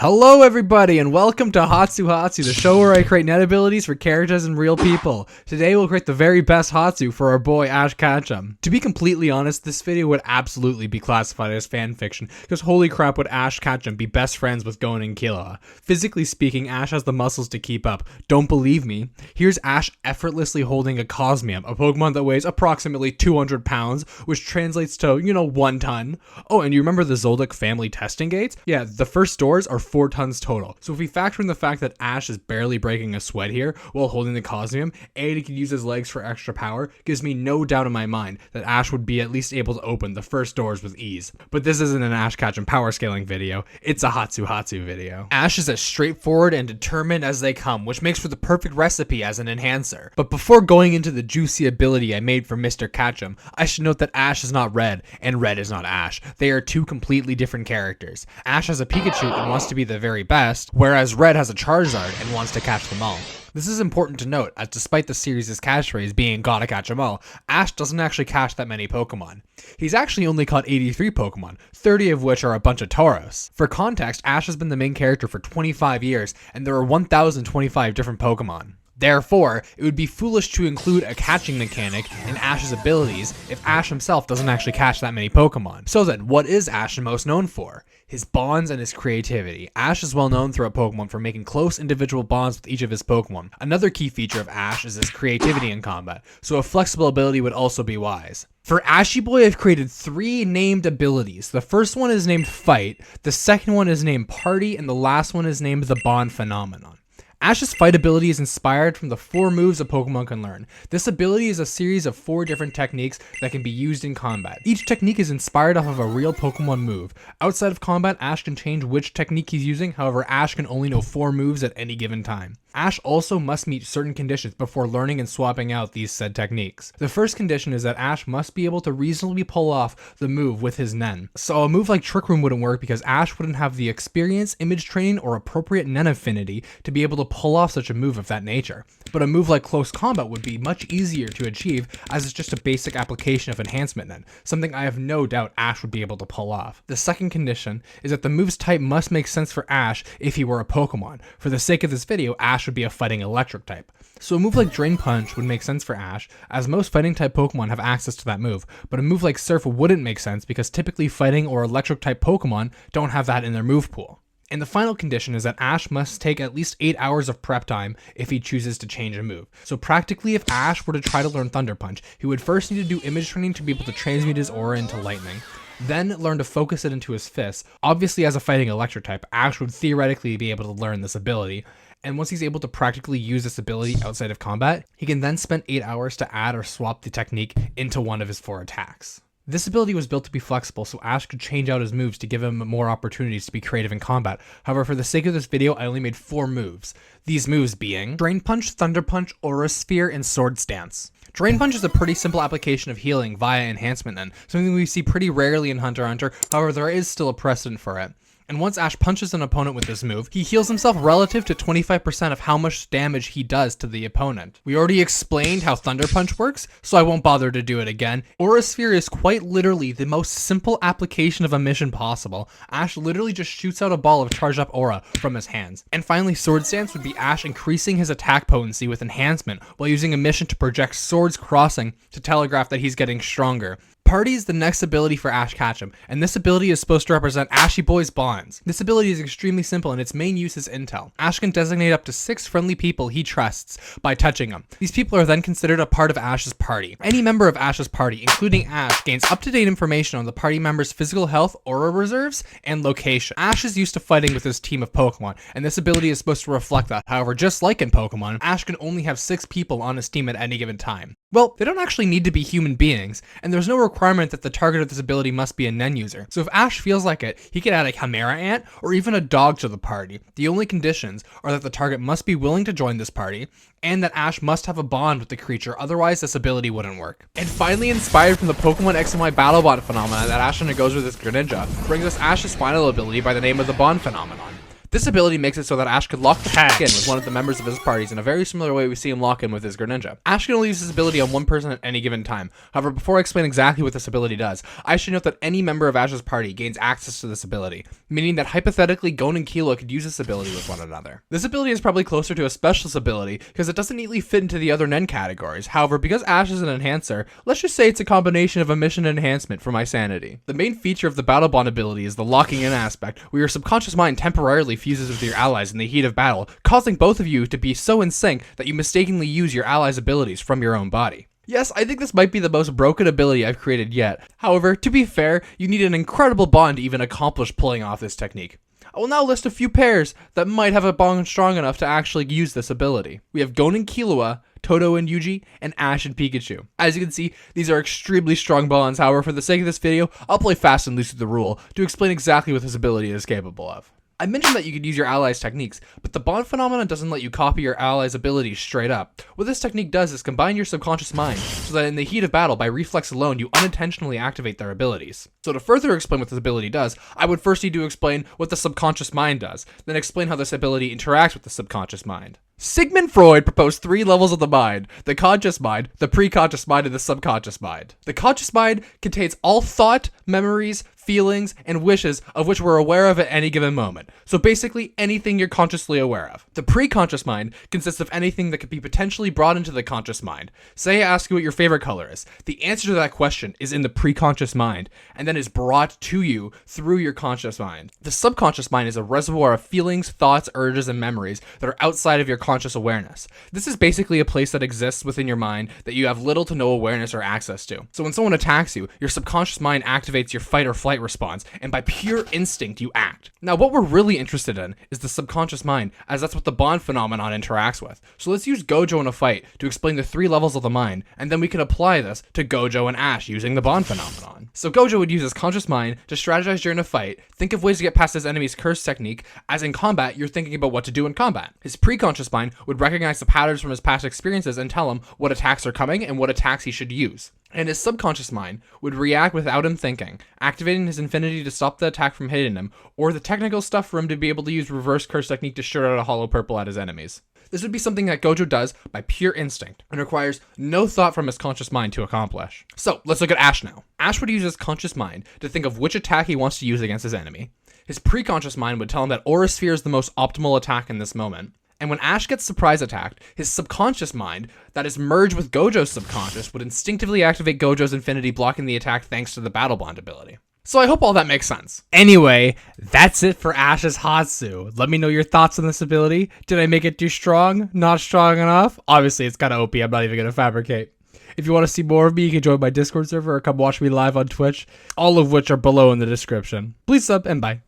Hello everybody and welcome to Hatsu, the show where I create net abilities for characters and real people. Today we'll create the very best Hatsu for our boy Ash Ketchum. To be completely honest, this video would absolutely be classified as fanfiction, because holy crap would Ash Ketchum be best friends with Gon and Killua. Physically speaking, Ash has the muscles to keep up. Don't believe me? Here's Ash effortlessly holding a Cosmium, a Pokemon that weighs approximately 200 pounds, which translates to, 1 ton. Oh, and you remember the Zoldyck family testing gates? Yeah, the first doors are 4 tons total. So if we factor in the fact that Ash is barely breaking a sweat here while holding the Cosmium, and he can use his legs for extra power, gives me no doubt in my mind that Ash would be at least able to open the first doors with ease. But this isn't an Ash Ketchum power scaling video, it's a Hatsu video. Ash is as straightforward and determined as they come, which makes for the perfect recipe as an enhancer. But before going into the juicy ability I made for Mr. Ketchum, I should note that Ash is not Red, and Red is not Ash. They are two completely different characters. Ash has a Pikachu and wants to be the very best, whereas Red has a Charizard and wants to catch them all. This is important to note, as despite the series' catchphrase being gotta catch 'em all, Ash doesn't actually catch that many Pokemon. He's actually only caught 83 Pokemon, 30 of which are a bunch of Tauros. For context, Ash has been the main character for 25 years, and there are 1,025 different Pokemon. Therefore, it would be foolish to include a catching mechanic in Ash's abilities if Ash himself doesn't actually catch that many Pokemon. So then, what is Ash most known for? His bonds and his creativity. Ash is well known throughout Pokemon for making close individual bonds with each of his Pokemon. Another key feature of Ash is his creativity in combat, so a flexible ability would also be wise. For Ashy Boy, I've created 3 named abilities. The first one is named Fight, the second one is named Party, and the last one is named the Bond Phenomenon. Ash's fight ability is inspired from the 4 moves a Pokemon can learn. This ability is a series of 4 different techniques that can be used in combat. Each technique is inspired off of a real Pokemon move. Outside of combat, Ash can change which technique he's using, however Ash can only know 4 moves at any given time. Ash also must meet certain conditions before learning and swapping out these said techniques. The first condition is that Ash must be able to reasonably pull off the move with his Nen. So a move like Trick Room wouldn't work because Ash wouldn't have the experience, image training, or appropriate Nen affinity to be able to pull off such a move of that nature. But a move like Close Combat would be much easier to achieve, as it's just a basic application of Enhancement Nen, something I have no doubt Ash would be able to pull off. The second condition is that the move's type must make sense for Ash if he were a Pokemon. For the sake of this video, Ash would be a fighting electric type. So a move like Drain Punch would make sense for Ash, as most fighting type Pokemon have access to that move, but a move like Surf wouldn't make sense because typically fighting or electric type Pokemon don't have that in their move pool. And the final condition is that Ash must take at least 8 hours of prep time if he chooses to change a move. So practically, if Ash were to try to learn Thunder Punch, he would first need to do image training to be able to transmute his aura into lightning, then learn to focus it into his fists. Obviously, as a fighting electric type, Ash would theoretically be able to learn this ability. And once he's able to practically use this ability outside of combat, he can then spend 8 hours to add or swap the technique into one of his 4 attacks. This ability was built to be flexible, so Ash could change out his moves to give him more opportunities to be creative in combat. However, for the sake of this video, I only made 4 moves. These moves being Drain Punch, Thunder Punch, Aura Sphere, and Sword Stance. Drain Punch is a pretty simple application of healing via Enhancement Nen, something we see pretty rarely in Hunter x Hunter, however there is still a precedent for it. And once Ash punches an opponent with this move, he heals himself relative to 25% of how much damage he does to the opponent. We already explained how Thunder Punch works, so I won't bother to do it again. Aura Sphere is quite literally the most simple application of a mission possible. Ash literally just shoots out a ball of charged up aura from his hands. And finally, Sword Stance would be Ash increasing his attack potency with enhancement while using a mission to project swords crossing to telegraph that he's getting stronger. Party is the next ability for Ash Ketchum, and this ability is supposed to represent Ashy Boy's bonds. This ability is extremely simple and its main use is intel. Ash can designate up to 6 friendly people he trusts by touching them. These people are then considered a part of Ash's party. Any member of Ash's party, including Ash, gains up-to-date information on the party member's physical health, aura reserves, and location. Ash is used to fighting with his team of Pokemon, and this ability is supposed to reflect that. However, just like in Pokemon, Ash can only have 6 people on his team at any given time. Well, they don't actually need to be human beings, and there's no requirement that the target of this ability must be a Nen user. So if Ash feels like it, he can add a Chimera Ant or even a dog to the party. The only conditions are that the target must be willing to join this party, and that Ash must have a bond with the creature, otherwise this ability wouldn't work. And finally, inspired from the Pokemon X and Y BattleBot phenomena that Ash undergoes with his Greninja, brings us Ash's final ability by the name of the Bond Phenomenon. This ability makes it so that Ash could lock the heck in with one of the members of his parties in a very similar way we see him lock in with his Greninja. Ash can only use this ability on one person at any given time. However, before I explain exactly what this ability does, I should note that any member of Ash's party gains access to this ability, meaning that hypothetically Gon and Killua could use this ability with one another. This ability is probably closer to a specialist ability because it doesn't neatly fit into the other Nen categories. However, because Ash is an enhancer, let's just say it's a combination of a mission enhancement for my sanity. The main feature of the Battle Bond ability is the locking in aspect, where your subconscious mind temporarily fuses with your allies in the heat of battle, causing both of you to be so in sync that you mistakenly use your allies' abilities from your own body. Yes, I think this might be the most broken ability I've created yet. However, to be fair, you need an incredible bond to even accomplish pulling off this technique. I will now list a few pairs that might have a bond strong enough to actually use this ability. We have Gon and Killua, Toto and Yuji, and Ash and Pikachu. As you can see, these are extremely strong bonds. However, for the sake of this video, I'll play fast and loose with the rule to explain exactly what this ability is capable of. I mentioned that you could use your allies' techniques, but the bond phenomenon doesn't let you copy your allies' abilities straight up. What this technique does is combine your subconscious mind, so that in the heat of battle, by reflex alone, you unintentionally activate their abilities. So to further explain what this ability does, I would first need to explain what the subconscious mind does, then explain how this ability interacts with the subconscious mind. Sigmund Freud proposed 3 levels of the mind: the conscious mind, the preconscious mind, and the subconscious mind. The conscious mind contains all thought, memories, feelings, and wishes of which we're aware of at any given moment. So basically anything you're consciously aware of. The preconscious mind consists of anything that could be potentially brought into the conscious mind. Say I ask you what your favorite color is. The answer to that question is in the preconscious mind, and then is brought to you through your conscious mind. The subconscious mind is a reservoir of feelings, thoughts, urges, and memories that are outside of your conscious awareness. This is basically a place that exists within your mind that you have little to no awareness or access to. So when someone attacks you, your subconscious mind activates your fight or flight response, and by pure instinct you act. Now what we're really interested in is the subconscious mind, as that's what the bond phenomenon interacts with. So let's use Gojo in a fight to explain the 3 levels of the mind, and then we can apply this to Gojo and Ash using the bond phenomenon. So Gojo would use his conscious mind to strategize during a fight, think of ways to get past his enemy's curse technique, as in combat you're thinking about what to do in combat. His preconscious mind would recognize the patterns from his past experiences and tell him what attacks are coming and what attacks he should use. And his subconscious mind would react without him thinking, activating his infinity to stop the attack from hitting him, or the technical stuff for him to be able to use reverse curse technique to shoot out a hollow purple at his enemies. This would be something that Gojo does by pure instinct and requires no thought from his conscious mind to accomplish. So let's look at Ash now. Ash would use his conscious mind to think of which attack he wants to use against his enemy. His preconscious mind would tell him that Aura Sphere is the most optimal attack in this moment. And when Ash gets surprise attacked, his subconscious mind, that is merged with Gojo's subconscious, would instinctively activate Gojo's infinity, blocking the attack thanks to the Battle Bond ability. So I hope all that makes sense. Anyway, that's it for Ash's Hatsu. Let me know your thoughts on this ability. Did I make it too strong? Not strong enough? Obviously, it's kind of OP. I'm not even going to fabricate. If you want to see more of me, you can join my Discord server or come watch me live on Twitch, all of which are below in the description. Please sub and bye.